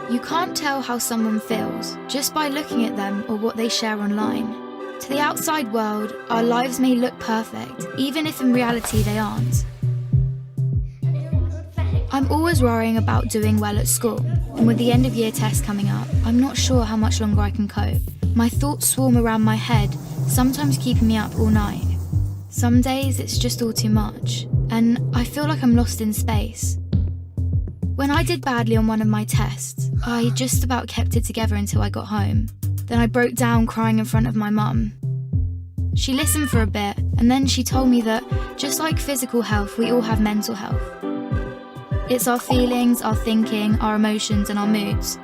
You can't tell how someone feels just by looking at them or what they share online. To the outside world, our lives may look perfect, even if in reality they aren't. I'm always worrying about doing well at school, and with the end of year test coming up, I'm not sure how much longer I can cope. My thoughts swarm around my head, sometimes keeping me up all night. Some days it's just all too much, and I feel like I'm lost in space. When I did badly on one of my tests, I just about kept it together until I got home. Then I broke down crying in front of my mum. She listened for a bit, and then she told me that, just like physical health, we all have mental health. It's our feelings, our thinking, our emotions, and our moods.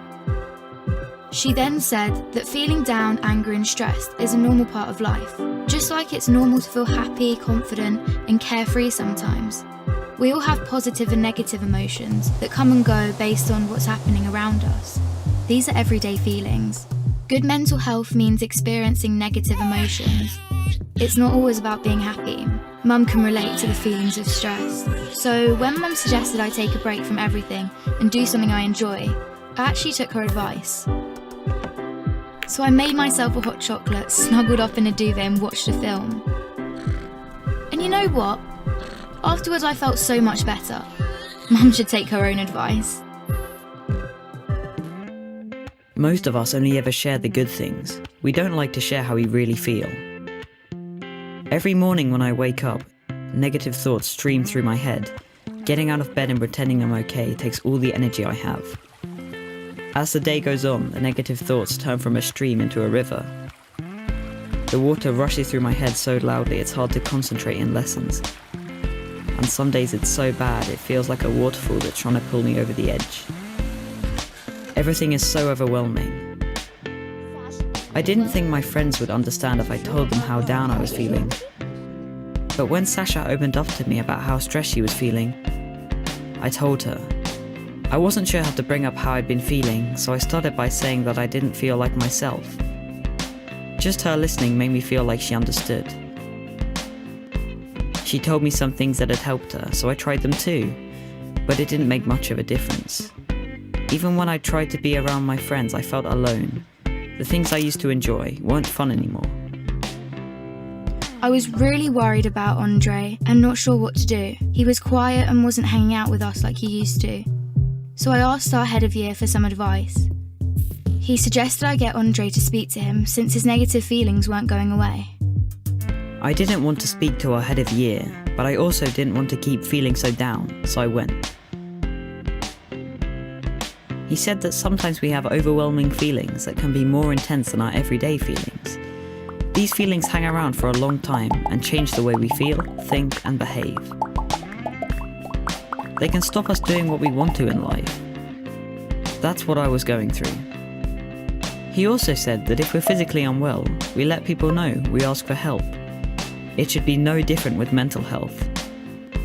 She then said that feeling down, angry, and stressed is a normal part of life, just like it's normal to feel happy, confident, and carefree sometimes. We all have positive and negative emotions that come and go based on what's happening around us. These are everyday feelings. Good mental health means experiencing negative emotions. It's not always about being happy. Mum can relate to the feelings of stress. So when Mum suggested I take a break from everything and do something I enjoy, I actually took her advice. So I made myself a hot chocolate, snuggled up in a duvet and watched a film. And you know what? Afterwards I felt so much better. Mum should take her own advice. Most of us only ever share the good things. We don't like to share how we really feel. Every morning when I wake up, negative thoughts stream through my head. Getting out of bed and pretending I'm okay takes all the energy I have. As the day goes on, the negative thoughts turn from a stream into a river. The water rushes through my head so loudly it's hard to concentrate in lessons. And some days it's so bad it feels like a waterfall that's trying to pull me over the edge. Everything is so overwhelming. I didn't think my friends would understand if I told them how down I was feeling. But when Sasha opened up to me about how stressed she was feeling, I told her. I wasn't sure how to bring up how I'd been feeling, so I started by saying that I didn't feel like myself. Just her listening made me feel like she understood. She told me some things that had helped her, so I tried them too, but it didn't make much of a difference. Even when I tried to be around my friends, I felt alone. The things I used to enjoy weren't fun anymore. I was really worried about Andre and not sure what to do. He was quiet and wasn't hanging out with us like he used to. So I asked our head of year for some advice. He suggested I get Andre to speak to him since his negative feelings weren't going away. I didn't want to speak to our head of year, but I also didn't want to keep feeling so down, so I went. He said that sometimes we have overwhelming feelings that can be more intense than our everyday feelings. These feelings hang around for a long time and change the way we feel, think, and behave. They can stop us doing what we want to in life. That's what I was going through. He also said that if we're physically unwell, we let people know, we ask for help. It should be no different with mental health.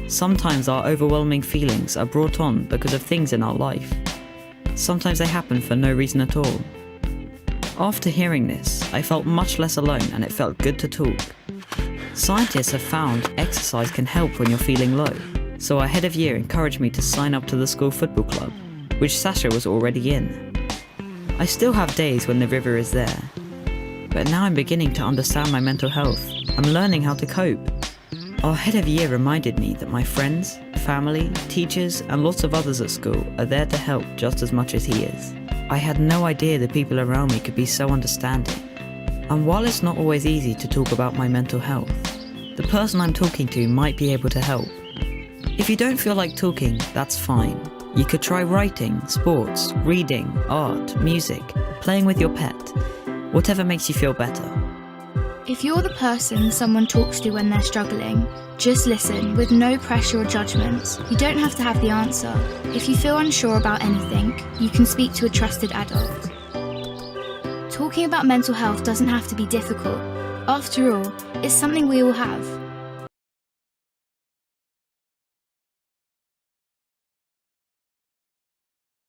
Sometimes our overwhelming feelings are brought on because of things in our life. Sometimes they happen for no reason at all. After hearing this, I felt much less alone and it felt good to talk. Scientists have found exercise can help when you're feeling low, so our head of year encouraged me to sign up to the school football club, which Sasha was already in. I still have days when the river is there, but now I'm beginning to understand my mental health. I'm learning how to cope. Our head of year reminded me that my friends, family, teachers, and lots of others at school are there to help just as much as he is. I had no idea the people around me could be so understanding. And while it's not always easy to talk about my mental health, the person I'm talking to might be able to help. If you don't feel like talking, that's fine. You could try writing, sports, reading, art, music, playing with your pet, whatever makes you feel better. If you're the person someone talks to when they're struggling, just listen with no pressure or judgments. You don't have to have the answer. If you feel unsure about anything, you can speak to a trusted adult. Talking about mental health doesn't have to be difficult. After all, it's something we all have.